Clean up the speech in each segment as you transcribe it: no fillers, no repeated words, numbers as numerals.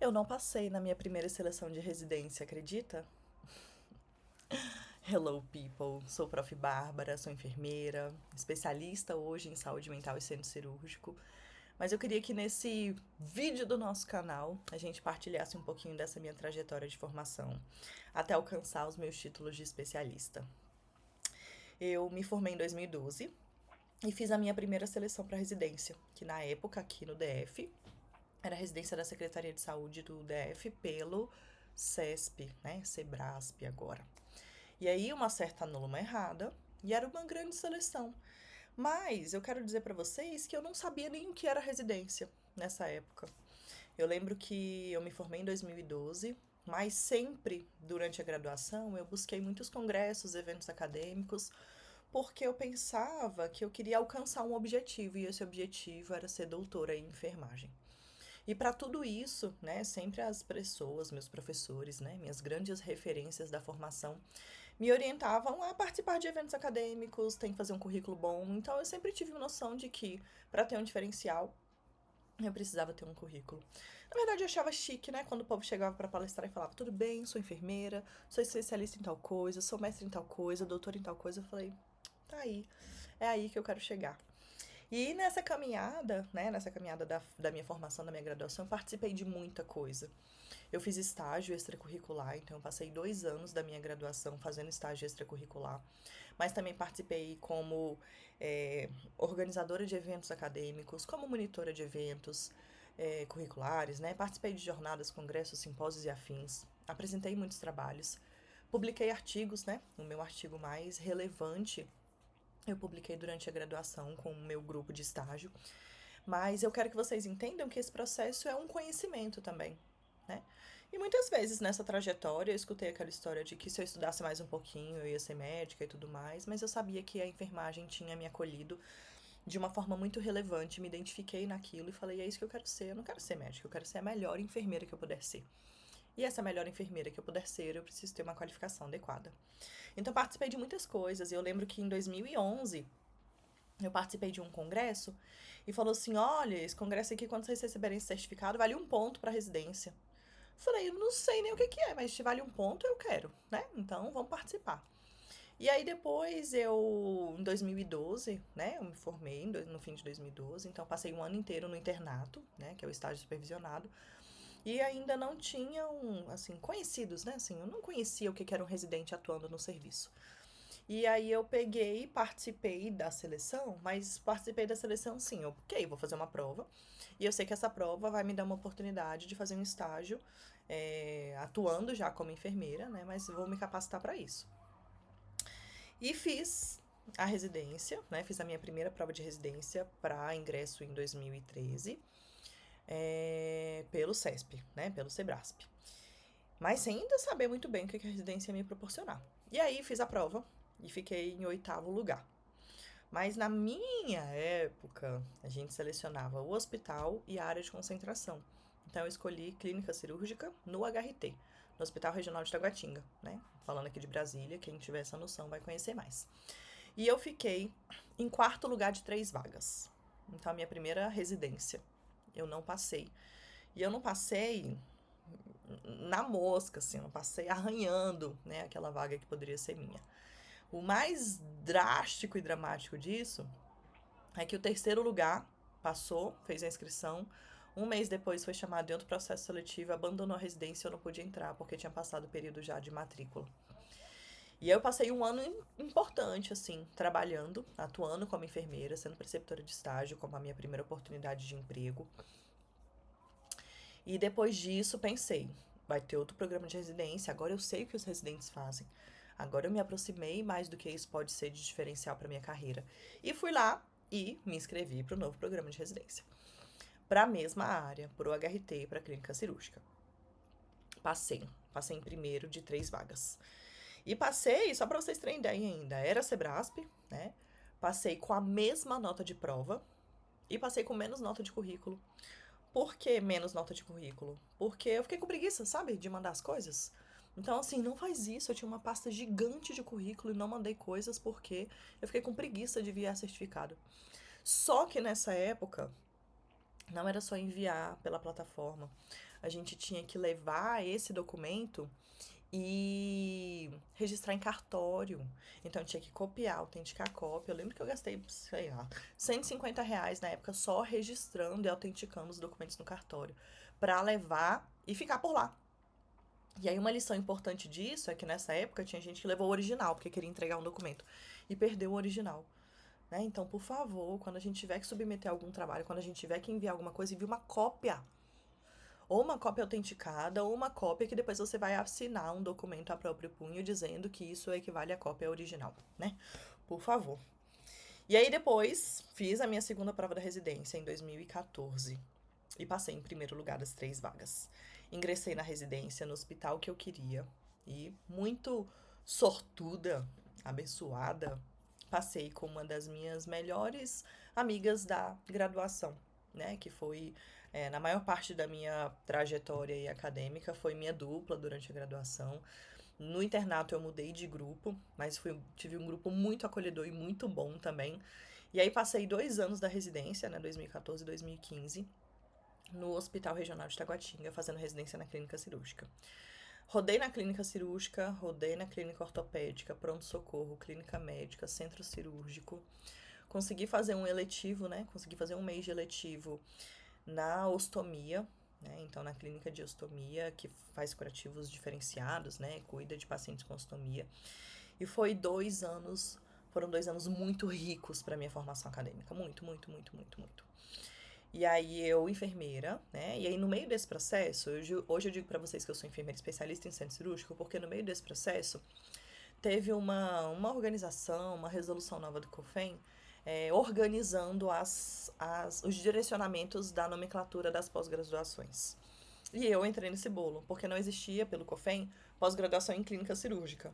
Eu não passei na minha primeira seleção de residência, acredita? Hello, people. Sou Prof. Bárbara, sou enfermeira, especialista hoje em saúde mental e centro cirúrgico. Mas eu queria que nesse vídeo do nosso canal a gente partilhasse um pouquinho dessa minha trajetória de formação até alcançar os meus títulos de especialista. Eu me formei em 2012 e fiz a minha primeira seleção para residência, que na época aqui no DF era a residência da Secretaria de Saúde do DF pelo CESP, né? Sebrasp agora. E aí uma certa anula uma errada e era uma grande seleção. Mas eu quero dizer para vocês que eu não sabia nem o que era residência nessa época. Eu lembro que eu me formei em 2012, mas sempre durante a graduação eu busquei muitos congressos, eventos acadêmicos, porque eu pensava que eu queria alcançar um objetivo e esse objetivo era ser doutora em enfermagem. E para tudo isso, né, sempre as pessoas, meus professores, né, minhas grandes referências da formação, me orientavam a participar de eventos acadêmicos, tem que fazer um currículo bom. Então eu sempre tive noção de que para ter um diferencial, eu precisava ter um currículo. Na verdade, eu achava chique, né? Quando o povo chegava para palestrar e falava: tudo bem, sou enfermeira, sou especialista em tal coisa, sou mestre em tal coisa, doutora em tal coisa. Eu falei: tá aí, é aí que eu quero chegar. E nessa caminhada, né, nessa caminhada da minha formação, da minha graduação, eu participei de muita coisa. Eu fiz estágio extracurricular, então eu passei 2 anos da minha graduação fazendo estágio extracurricular, mas também participei como organizadora de eventos acadêmicos, como monitora de eventos curriculares, né? Participei de jornadas, congressos, simpósios e afins, apresentei muitos trabalhos, publiquei artigos, né? O meu artigo mais relevante eu publiquei durante a graduação com o meu grupo de estágio, mas eu quero que vocês entendam que esse processo é um conhecimento também, né? E muitas vezes nessa trajetória eu escutei aquela história de que se eu estudasse mais um pouquinho eu ia ser médica e tudo mais, mas eu sabia que a enfermagem tinha me acolhido de uma forma muito relevante, me identifiquei naquilo e falei, é isso que eu quero ser, eu não quero ser médica, eu quero ser a melhor enfermeira que eu puder ser. E essa melhor enfermeira que eu puder ser, eu preciso ter uma qualificação adequada. Então participei de muitas coisas, e eu lembro que em 2011 eu participei de um congresso e falou assim: olha, esse congresso aqui, quando vocês receberem esse certificado, vale 1 ponto para residência. Falei, eu não sei nem o que que é, mas se vale 1 ponto, eu quero, né? Então vamos participar. E aí depois em 2012, né, eu me formei no fim de 2012, então passei um ano inteiro no internato, né, que é o estágio supervisionado, e ainda não tinham, assim, conhecidos, né, assim, eu não conhecia o que que era um residente atuando no serviço. E aí eu peguei, participei da seleção, mas participei da seleção sim, ok, vou fazer uma prova. E eu sei que essa prova vai me dar uma oportunidade de fazer um estágio, atuando já como enfermeira, né? Mas vou me capacitar para isso. E fiz a residência, né? Fiz a minha primeira prova de residência para ingresso em 2013, pelo CESP, né? Pelo Sebrasp. Mas sem ainda saber muito bem o que a residência ia me proporcionar. E aí fiz a prova e fiquei em 8º lugar. Mas na minha época, a gente selecionava o hospital e a área de concentração. Então eu escolhi clínica cirúrgica no HRT, no Hospital Regional de Taguatinga, né? Falando aqui de Brasília, quem tiver essa noção vai conhecer mais. E eu fiquei em 4º lugar de 3 vagas. Então a minha primeira residência, eu não passei. E eu não passei na mosca, assim, eu não passei arranhando, né, aquela vaga que poderia ser minha. O mais drástico e dramático disso é que o 3º lugar passou, fez a inscrição, 1 mês depois foi chamado em outro processo seletivo, abandonou a residência e eu não pude entrar porque tinha passado o período já de matrícula. E eu passei um ano importante, assim, trabalhando, atuando como enfermeira, sendo preceptora de estágio, como a minha primeira oportunidade de emprego. E depois disso, pensei, vai ter outro programa de residência, agora eu sei o que os residentes fazem. Agora eu me aproximei mais do que isso pode ser de diferencial para minha carreira. E fui lá e me inscrevi para o novo programa de residência. Para a mesma área, para o HRT e para a clínica cirúrgica. Passei em primeiro de 3 vagas. E passei, só para vocês terem ideia ainda, era Sebrasp, né? Passei com a mesma nota de prova e passei com menos nota de currículo. Por que menos nota de currículo? Porque eu fiquei com preguiça, sabe? De mandar as coisas. Então, assim, não faz isso. Eu tinha uma pasta gigante de currículo e não mandei coisas porque eu fiquei com preguiça de enviar certificado. Só que nessa época, Não era só enviar pela plataforma. A gente tinha que levar esse documento e registrar em cartório. Então eu tinha que copiar, autenticar a cópia. Eu lembro que eu gastei, sei lá, R$ 150 na época só registrando e autenticando os documentos no cartório, para levar e ficar por lá. E aí uma lição importante disso é que nessa época tinha gente que levou o original, porque queria entregar um documento, e perdeu o original. Né? Então, por favor, quando a gente tiver que submeter algum trabalho, quando a gente tiver que enviar alguma coisa, envie uma cópia. Ou uma cópia autenticada, ou uma cópia que depois você vai assinar um documento a próprio punho dizendo que isso equivale à cópia original, né? Por favor. E aí depois fiz a minha segunda prova da residência em 2014 e passei em primeiro lugar das 3 vagas. Ingressei na residência no hospital que eu queria e muito sortuda, abençoada, passei com uma das minhas melhores amigas da graduação, né? Que foi, na maior parte da minha trajetória aí acadêmica, foi minha dupla durante a graduação. No internato eu mudei de grupo, mas tive um grupo muito acolhedor e muito bom também. E aí passei 2 anos da residência, né? 2014 e 2015 no Hospital Regional de Taguatinga, fazendo residência na clínica cirúrgica. Rodei na clínica cirúrgica, rodei na clínica ortopédica, pronto-socorro, clínica médica, centro cirúrgico. Consegui fazer um eletivo, né? Consegui fazer um mês de eletivo na ostomia, né? Então, na clínica de ostomia, que faz curativos diferenciados, né? Cuida de pacientes com ostomia. E foram 2 anos muito ricos para minha formação acadêmica. Muito, muito, muito, muito, muito. E aí eu, enfermeira, né? E aí no meio desse processo, hoje eu digo para vocês que eu sou enfermeira especialista em centro cirúrgico, porque no meio desse processo teve uma organização, uma resolução nova do COFEM, organizando os direcionamentos da nomenclatura das pós-graduações. E eu entrei nesse bolo, porque não existia, pelo COFEM, pós-graduação em clínica cirúrgica.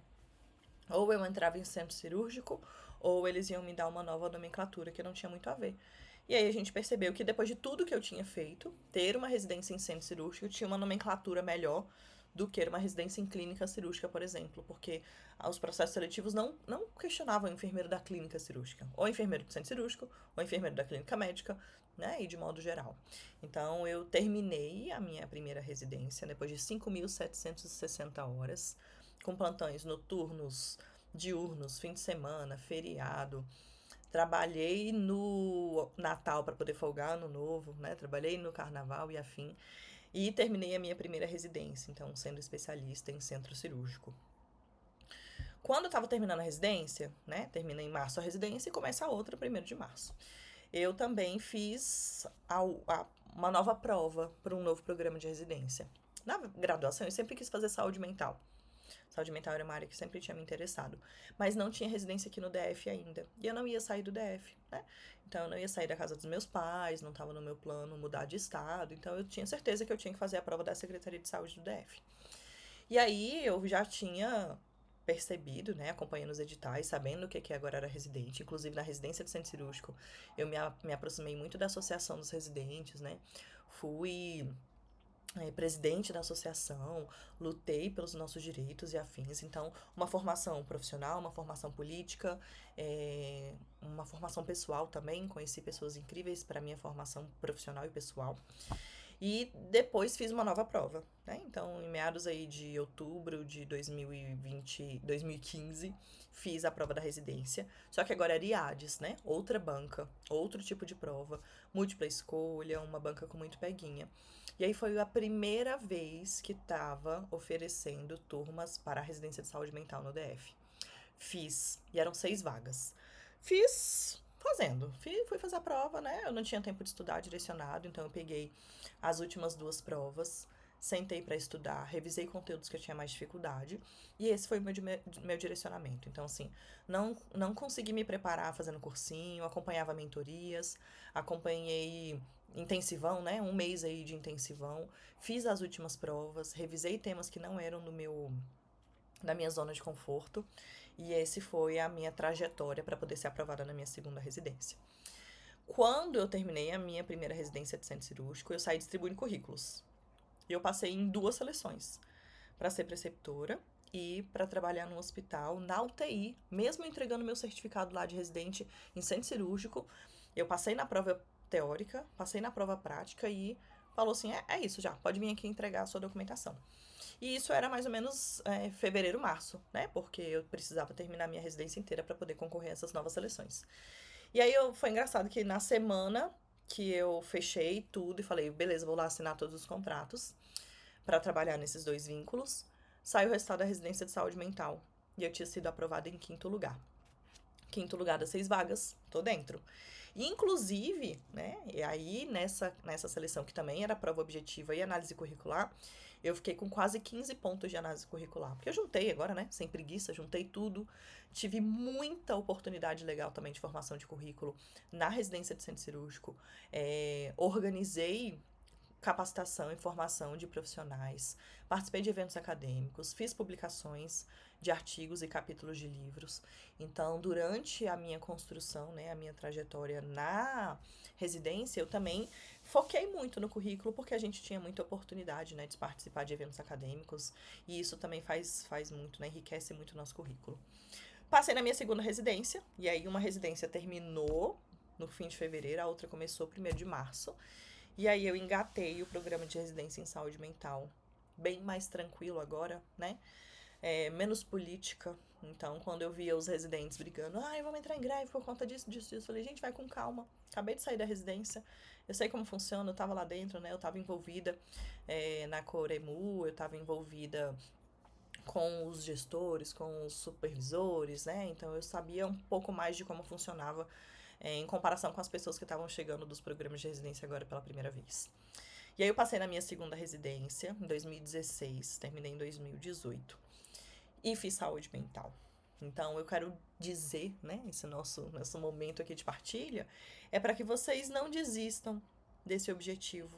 Ou eu entrava em centro cirúrgico, ou eles iam me dar uma nova nomenclatura que não tinha muito a ver. E aí a gente percebeu que depois de tudo que eu tinha feito, ter uma residência em centro cirúrgico tinha uma nomenclatura melhor do que uma residência em clínica cirúrgica, por exemplo, porque os processos seletivos não questionavam o enfermeiro da clínica cirúrgica, ou enfermeiro do centro cirúrgico, ou enfermeiro da clínica médica, né, e de modo geral. Então, eu terminei a minha primeira residência depois de 5.760 horas, com plantões noturnos, diurnos, fim de semana, feriado. Trabalhei no Natal para poder folgar Ano Novo, né? Trabalhei no Carnaval e afim. E terminei a minha primeira residência, então sendo especialista em centro cirúrgico. Quando eu estava terminando a residência, né? Terminei em março a residência e começa a outra, 1º de março. Eu também fiz uma nova prova para um novo programa de residência. Na graduação, eu sempre quis fazer saúde mental. Saúde mental era uma área que sempre tinha me interessado. Mas não tinha residência aqui no DF ainda. E eu não ia sair do DF, né? Então eu não ia sair da casa dos meus pais, não estava no meu plano mudar de estado. Então eu tinha certeza que eu tinha que fazer a prova da Secretaria de Saúde do DF. E aí eu já tinha percebido, né, acompanhando os editais, sabendo o que agora era residente, inclusive na residência de centro cirúrgico, eu me aproximei muito da associação dos residentes, né? Fui presidente da associação, lutei pelos nossos direitos e afins. Então, uma formação profissional, uma formação política, uma formação pessoal também. Conheci pessoas incríveis para minha formação profissional e pessoal. E depois fiz uma nova prova, né? Então, em meados aí de outubro de 2015, fiz a prova da residência. Só que agora era IADES, né? Outra banca, outro tipo de prova, múltipla escolha, uma banca com muito peguinha. E aí foi a primeira vez que estava oferecendo turmas para a residência de saúde mental no DF. Fiz, e eram 6 vagas. Fiz fazendo. Fui fazer a prova, né? Eu não tinha tempo de estudar direcionado, então eu peguei as últimas 2 provas, sentei para estudar, revisei conteúdos que eu tinha mais dificuldade, e esse foi o meu direcionamento. Então, assim, não consegui me preparar fazendo cursinho, acompanhava mentorias, acompanhei intensivão, né? Um mês aí de intensivão, fiz as últimas provas, revisei temas que não eram da minha zona de conforto, e esse foi a minha trajetória para poder ser aprovada na minha segunda residência. Quando eu terminei a minha primeira residência de centro cirúrgico, eu saí distribuindo currículos. E eu passei em 2 seleções, para ser preceptora e para trabalhar no hospital, na UTI, mesmo entregando meu certificado lá de residente em centro cirúrgico. Eu passei na prova, teórica, passei na prova prática e falou assim, é isso já, pode vir aqui entregar a sua documentação. E isso era mais ou menos fevereiro, março, né? Porque eu precisava terminar minha residência inteira para poder concorrer a essas novas seleções. E aí foi engraçado que na semana que eu fechei tudo e falei, beleza, vou lá assinar todos os contratos para trabalhar nesses 2 vínculos, saiu o resultado da residência de saúde mental. E eu tinha sido aprovada em 5º lugar. 5º lugar das 6 vagas, tô dentro. E, inclusive, né, e aí nessa seleção que também era prova objetiva e análise curricular, eu fiquei com quase 15 pontos de análise curricular. Porque eu juntei agora, né, sem preguiça, juntei tudo. Tive muita oportunidade legal também de formação de currículo na residência de centro cirúrgico. Organizei capacitação e formação de profissionais, participei de eventos acadêmicos, fiz publicações de artigos e capítulos de livros. Então, durante a minha construção, né, a minha trajetória na residência, eu também foquei muito no currículo, porque a gente tinha muita oportunidade, né, de participar de eventos acadêmicos, e isso também faz muito, né, enriquece muito o nosso currículo. Passei na minha segunda residência, e aí uma residência terminou no fim de fevereiro, a outra começou 1º de março, e aí eu engatei o programa de residência em saúde mental, bem mais tranquilo agora, né? Menos política. Então, quando eu via os residentes brigando, vamos entrar em greve por conta disso, eu falei, gente, vai com calma. Acabei de sair da residência, eu sei como funciona, eu tava lá dentro, né? Eu tava envolvida na Coremu, eu tava envolvida com os gestores, com os supervisores, né? Então, eu sabia um pouco mais de como funcionava em comparação com as pessoas que estavam chegando dos programas de residência agora pela primeira vez. E aí eu passei na minha segunda residência, em 2016, terminei em 2018, e fiz saúde mental. Então, eu quero dizer, né, esse nosso momento aqui de partilha, é para que vocês não desistam desse objetivo,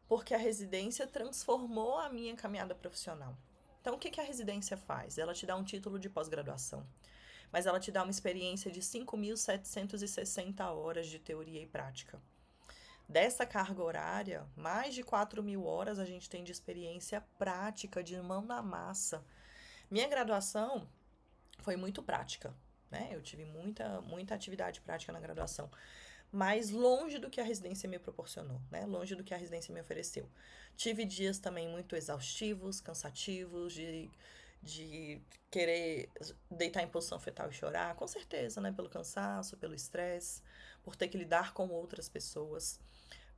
porque a residência transformou a minha caminhada profissional. Então, o que a residência faz? Ela te dá um título de pós-graduação, mas ela te dá uma experiência de 5.760 horas de teoria e prática. Dessa carga horária, mais de 4.000 horas a gente tem de experiência prática, de mão na massa. Minha graduação foi muito prática, né? Eu tive muita atividade prática na graduação, mas longe do que a residência me proporcionou, né? Longe do que a residência me ofereceu. Tive dias também muito exaustivos, cansativos, de querer deitar em posição fetal e chorar, com certeza, né? Pelo cansaço, pelo estresse, por ter que lidar com outras pessoas.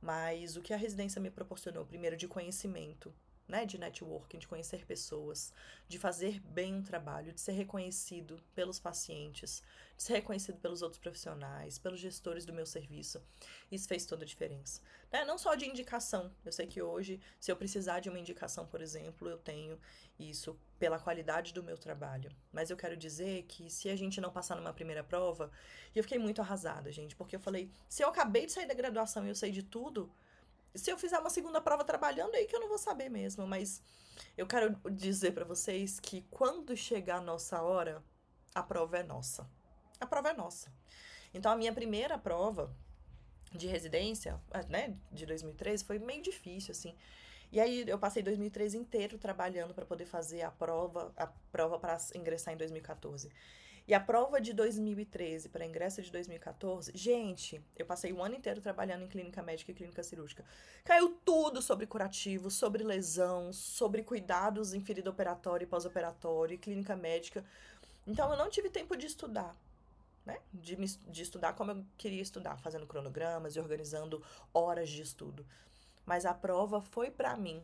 Mas o que a residência me proporcionou, primeiro, de conhecimento, né? De networking, de conhecer pessoas, de fazer bem um trabalho, de ser reconhecido pelos pacientes, de ser reconhecido pelos outros profissionais, pelos gestores do meu serviço. Isso fez toda a diferença. Né? Não só de indicação. Eu sei que hoje, se eu precisar de uma indicação, por exemplo, eu tenho isso pela qualidade do meu trabalho. Mas eu quero dizer que se a gente não passar numa primeira prova, e eu fiquei muito arrasada, gente, porque eu falei, se eu acabei de sair da graduação e eu sei de tudo, se eu fizer uma segunda prova trabalhando, aí que eu não vou saber mesmo. Mas eu quero dizer pra vocês que quando chegar a nossa hora, a prova é nossa. A prova é nossa. Então, a minha primeira prova de residência, né, de 2013, foi meio difícil, assim. E aí, eu passei 2013 inteiro trabalhando para poder fazer a prova para ingressar em 2014. E a prova de 2013 para ingresso de 2014, gente, eu passei o ano inteiro trabalhando em clínica médica e clínica cirúrgica. Caiu tudo sobre curativo, sobre lesão, sobre cuidados em ferida operatória e pós-operatório, e clínica médica. Então, eu não tive tempo de estudar, né? De estudar como eu queria estudar, fazendo cronogramas e organizando horas de estudo. Mas a prova foi para mim.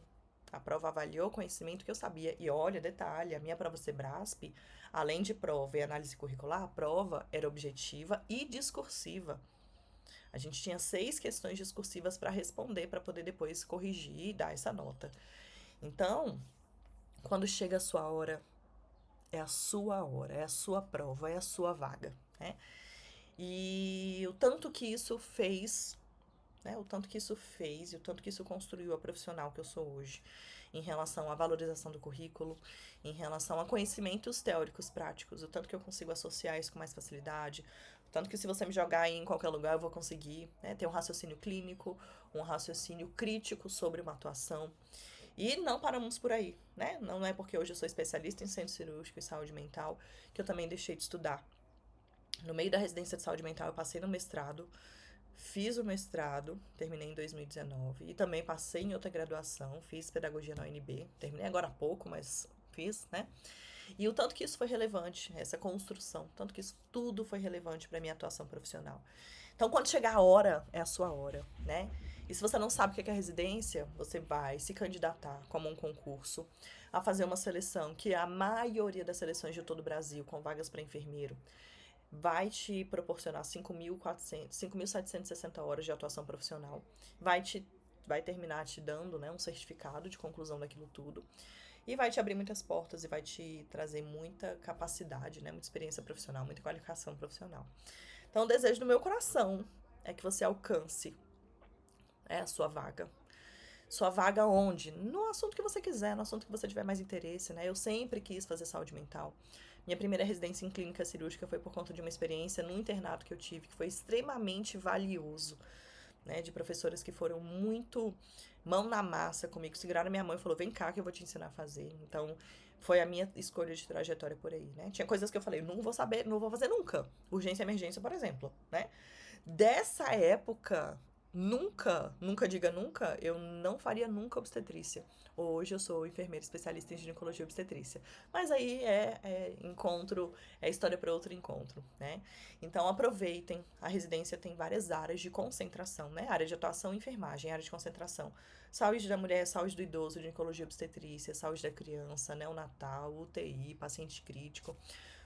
A prova avaliou o conhecimento que eu sabia. E olha, detalhe, a minha prova Sebrasp, além de prova e análise curricular, a prova era objetiva e discursiva. A gente tinha 6 questões discursivas para responder, para poder depois corrigir e dar essa nota. Então, quando chega a sua hora, é a sua hora, é a sua prova, é a sua vaga, né? E o tanto que isso fez, né? O tanto que isso fez e o tanto que isso construiu a profissional que eu sou hoje, em relação à valorização do currículo, em relação a conhecimentos teóricos práticos, o tanto que eu consigo associar isso com mais facilidade, o tanto que se você me jogar em qualquer lugar eu vou conseguir, né, ter um raciocínio clínico, um raciocínio crítico sobre uma atuação. E não paramos por aí, né? Não é porque hoje eu sou especialista em centro cirúrgico e saúde mental que eu também deixei de estudar. No meio da residência de saúde mental eu passei no mestrado, fiz o mestrado, terminei em 2019, e também passei em outra graduação, fiz pedagogia na UNB, terminei agora há pouco, mas fiz, né? E o tanto que isso foi relevante, essa construção, tanto que isso tudo foi relevante para minha atuação profissional. Então, quando chegar a hora, é a sua hora, né? E se você não sabe o que é residência, você vai se candidatar como um concurso a fazer uma seleção, que a maioria das seleções de todo o Brasil, com vagas para enfermeiro, vai te proporcionar 5.760 horas de atuação profissional. Vai terminar te dando, né, um certificado de conclusão daquilo tudo. E vai te abrir muitas portas e vai te trazer muita capacidade, né, muita experiência profissional, muita qualificação profissional. Então, o desejo do meu coração é que você alcance a sua vaga. Sua vaga onde? No assunto que você quiser, no assunto que você tiver mais interesse, né? Eu sempre quis fazer saúde mental. Minha primeira residência em clínica cirúrgica foi por conta de uma experiência no internato que eu tive, que foi extremamente valioso, né? De professoras que foram muito mão na massa comigo, seguraram minha mão e falou, vem cá que eu vou te ensinar a fazer. Então, foi a minha escolha de trajetória por aí, né? Tinha coisas que eu falei, não vou saber, não vou fazer nunca. Urgência e emergência, por exemplo, né? Dessa época, nunca diga nunca, eu não faria nunca obstetrícia. Hoje eu sou enfermeira especialista em ginecologia e obstetrícia. Mas aí encontro, é história para outro encontro, né? Então aproveitem, a residência tem várias áreas de concentração, né? Área de atuação, enfermagem, área de concentração. Saúde da mulher, saúde do idoso, ginecologia e obstetrícia, saúde da criança, neonatal, UTI, paciente crítico.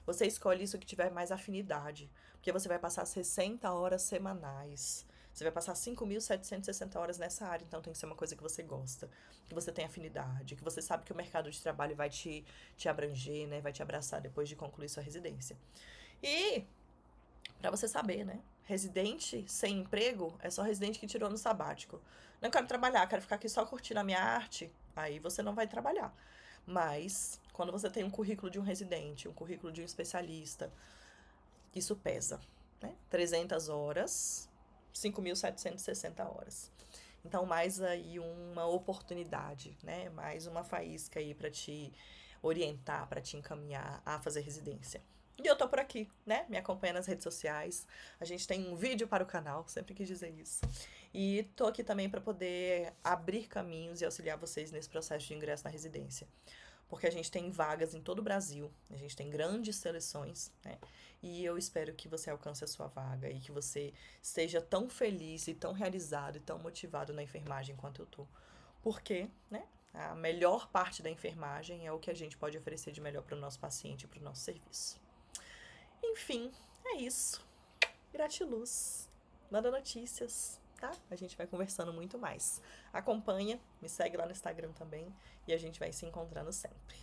Você escolhe isso que tiver mais afinidade, porque você vai passar 60 horas semanais. Você vai passar 5.760 horas nessa área, então tem que ser uma coisa que você gosta, que você tem afinidade, que você sabe que o mercado de trabalho vai te abranger, né? Vai te abraçar depois de concluir sua residência. E, pra você saber, né? Residente sem emprego é só residente que tirou no sabático. Não quero trabalhar, quero ficar aqui só curtindo a minha arte. Aí você não vai trabalhar. Mas, quando você tem um currículo de um residente, um currículo de um especialista, isso pesa, né? 300 horas, 5.760 horas. Então, mais aí uma oportunidade, né? Mais uma faísca aí para te orientar, para te encaminhar a fazer residência. E eu tô por aqui, né? Me acompanha nas redes sociais. A gente tem um vídeo para o canal, sempre quis dizer isso. E tô aqui também para poder abrir caminhos e auxiliar vocês nesse processo de ingresso na residência. Porque a gente tem vagas em todo o Brasil, a gente tem grandes seleções, né? E eu espero que você alcance a sua vaga e que você seja tão feliz e tão realizado e tão motivado na enfermagem quanto eu tô. Porque, né? A melhor parte da enfermagem é o que a gente pode oferecer de melhor para o nosso paciente e para o nosso serviço. Enfim, é isso. Gratiluz. Manda notícias, tá? A gente vai conversando muito mais. Acompanha, me segue lá no Instagram também e a gente vai se encontrando sempre.